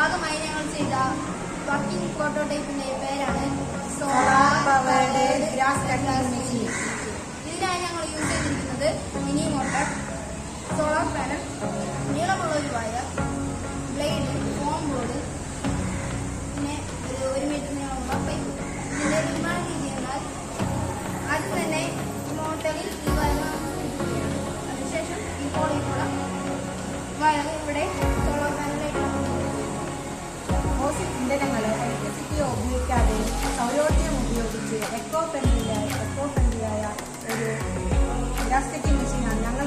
ഭാഗമായി ഞങ്ങൾ ചെയ്ത വർക്കിംഗ് പ്രോട്ടോടൈപ്പിന്റെ പേരാണ് solar powered grass cutting machine. ഇതിനായി ഞങ്ങൾ യൂസ് ചെയ്തിരിക്കുന്നത് മിനി മോട്ടർ, സോളാർ പാനൽ, നീളമുള്ള ഒരു വയർ, ബ്ലേഡ്, ഫോം ബോർഡ്, പിന്നെ ഒരു 1 മീറ്റർ നീളമുള്ള പൈപ്പ്. ഇതിന്റെ നിർമ്മാണ രീതി എന്നാൽ ആദ്യം തന്നെ മോട്ടറിൽ ഈ വയർ ഇടുകയാണ്. അതിനുശേഷം ഈ കോളിലുള്ള വയർ ഇവിടെ സോളാർ പാനലിലേക്ക് ഫോസിൽ ഇന്ധനങ്ങളെ ഇലക്ട്രിസിറ്റി ഉപയോഗിക്കാതെ സൗരോർജ്ജം ഉപയോഗിച്ച് എക്കോ ഫ്രണ്ട്ലിയായ ഒരു ഗ്രാസ് കട്ടിംഗ് മെഷീനാണ് ഞങ്ങൾ